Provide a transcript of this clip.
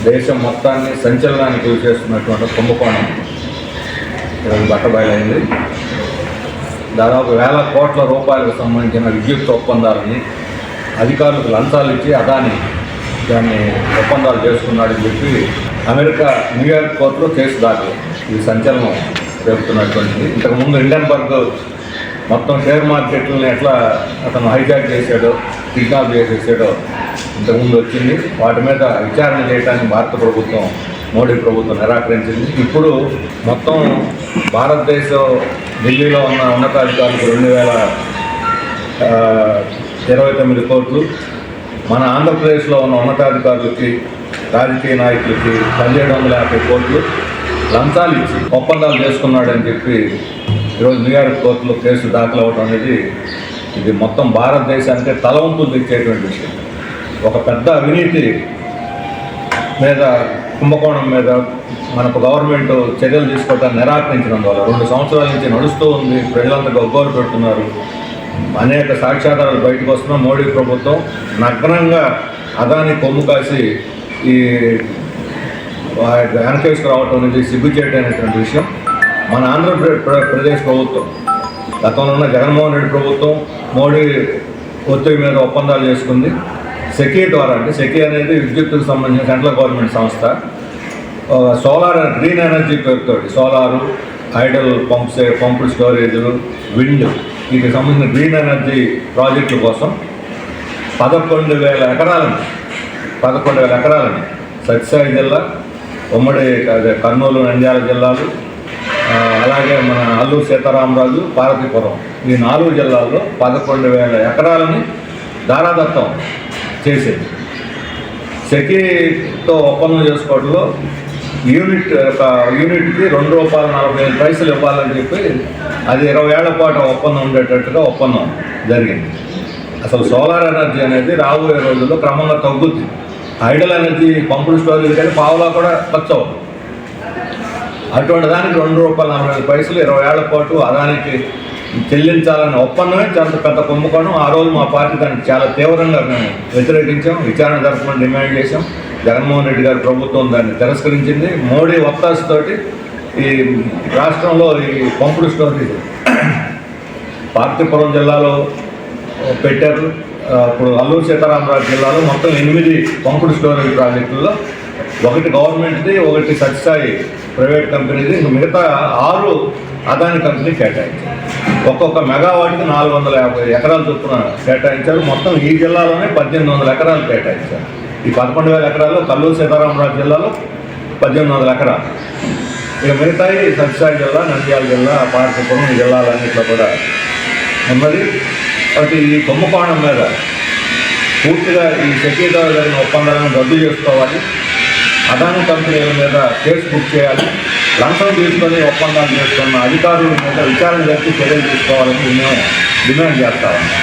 దేశం మొత్తాన్ని సంచలనానికి గురి చేస్తున్నటువంటి కుంభకోణం ఈరోజు బట్టబయలైంది. దాదాపు వేల కోట్ల రూపాయలకు సంబంధించిన విద్యుత్ ఒప్పందాలని అధికారులకు లంచాలు ఇచ్చి అదాని దాన్ని ఒప్పందాలు చేసుకున్నాడని చెప్పి అమెరికా న్యూయార్క్ కోర్టులో కేసు దాఖలు. ఇది సంచలనం రేపుతున్నటువంటిది. ఇంతకుముందు హిండెన్బర్గ్ మొత్తం షేర్ మార్కెట్లని ఎట్లా అతను హైజాక్ చేశాడో, కిడ్నాప్ చేసేసాడో ఇంతకుముందు వచ్చింది. వాటి మీద విచారణ చేయడానికి భారత ప్రభుత్వం, మోడీ ప్రభుత్వం నిరాకరించింది. ఇప్పుడు మొత్తం భారతదేశం ఢిల్లీలో ఉన్న ఉన్నతాధికారులకు 2029 కోట్లు, మన ఆంధ్రప్రదేశ్లో ఉన్న ఉన్నతాధికారులకి, రాజకీయ నాయకులకి 1750 కోట్లు లంచాలు ఇచ్చి ఒప్పందాలు చేసుకున్నాడని చెప్పి ఈరోజు న్యూయార్క్ కోర్టులో కేసు దాఖలు అవ్వడం అనేది ఇది మొత్తం భారతదేశానికి తలవంపులు తెచ్చేటువంటి విషయం. ఒక పెద్ద అవినీతి మీద, కుంభకోణం మీద మనకు గవర్నమెంట్ చర్యలు తీసుకోవడానికి నిరాకరించడం వల్ల 2 సంవత్సరాల నుంచి నడుస్తూ ఉంది. ప్రజలంతా గొగ్గోలు పెడుతున్నారు. అనేక సాక్ష్యాధారాలు బయటకు వస్తున్నా మోడీ ప్రభుత్వం నగ్నంగా అదాని కొమ్ము కాసి ఈ వెనకేసుకు రావటం అనేది సిగ్గుచేటైనటువంటి విషయం. మన ఆంధ్రప్రదేశ్ ప్రభుత్వం, గతంలో ఉన్న జగన్మోహన్ రెడ్డి ప్రభుత్వం మోడీ ఒత్తిడి మీద ఒప్పందాలు చేసుకుంది. సెకీ ద్వారా, అంటే సెకీ అనేది విద్యుత్తుకు సంబంధించిన సెంట్రల్ గవర్నమెంట్ సంస్థ. సోలార్, గ్రీన్ ఎనర్జీ పేరుతో సోలారు, ఐడల్ పంపులు, స్టోరేజులు, విండ్, వీటికి సంబంధించిన గ్రీన్ ఎనర్జీ ప్రాజెక్టుల కోసం 11,000 ఎకరాలని సత్యసాయి జిల్లా, ఉమ్మడి కర్నూలు, నంద్యాల జిల్లాలు, అలాగే మన అల్లూరు సీతారామరాజు, పార్వతీపురం, ఈ 4 జిల్లాల్లో 11,000 ఎకరాలని దారాదత్తం చేసేది. సెకీతో ఒప్పందం చేసుకోవడంలో యూనిట్కి ₹2.45 ఇవ్వాలని చెప్పి అది 20 ఏళ్ల పాటు ఒప్పందం ఉండేటట్టుగా ఒప్పందం జరిగింది. అసలు సోలార్ ఎనర్జీ అనేది రాబోయే రోజుల్లో క్రమంగా తగ్గుద్ది. ఐడల్ ఎనర్జీ పంపుడు స్టోరేజ్ కానీ పావులా కూడా ఖర్చు అవుతుంది. అటువంటి దానికి ₹2.45 20 ఏళ్ల పాటు అదానికి చెల్లించాలనే ఒప్పందమే చాలా పెద్ద కుంభకోణం. ఆ రోజు మా పార్టీ దానికి చాలా తీవ్రంగా మేము వ్యతిరేకించాం, విచారణ జరపమని డిమాండ్ చేశాం. జగన్మోహన్ రెడ్డి గారి ప్రభుత్వం దాన్ని తిరస్కరించింది. మోడీ ఒత్తాసుతోటి ఈ రాష్ట్రంలో ఈ పంపుడు స్టోరేజ్ పార్వతీపురం జిల్లాలో పెట్టారు. ఇప్పుడు అల్లూరు సీతారామరాజు జిల్లాలో మొత్తం 8 పంపుడు స్టోరేజ్ ప్రాజెక్టుల్లో, 1 గవర్నమెంట్ది, 1 సత్యసాయి ప్రైవేట్ కంపెనీది, ఇంకా మిగతా 6 అదాని కంపెనీ కేటాయించారు. ఒక్కొక్క మెగావాట్కి 450 ఎకరాల చొప్పున కేటాయించారు. మొత్తం ఈ జిల్లాలోనే 1,800 ఎకరాలు కేటాయించారు. ఈ 11,000 ఎకరాల్లో అల్లూరు సీతారామరాజు జిల్లాలో 1,800 ఎకరాలు. ఇక మిగతాయి సత్యసాయి జిల్లా, నంద్యాల జిల్లా, పార్వతీపురం, ఈ జిల్లాలన్నింటిలో కూడా ఉన్నది. కాబట్టి ఈ కుంభకోణం మీద పూర్తిగా ఈ సెకీతో జరిగిన ఒప్పందాలను రద్దు చేసుకోవాలి. అదాని కంపెనీల మీద కేసు బుక్ చేయాలి. లంచం తీసుకొని ఒప్పందాలు చేసుకున్న అధికారుల మీద విచారణ జరిపి చర్యలు తీసుకోవాలని మేము డిమాండ్ చేస్తామన్నాం.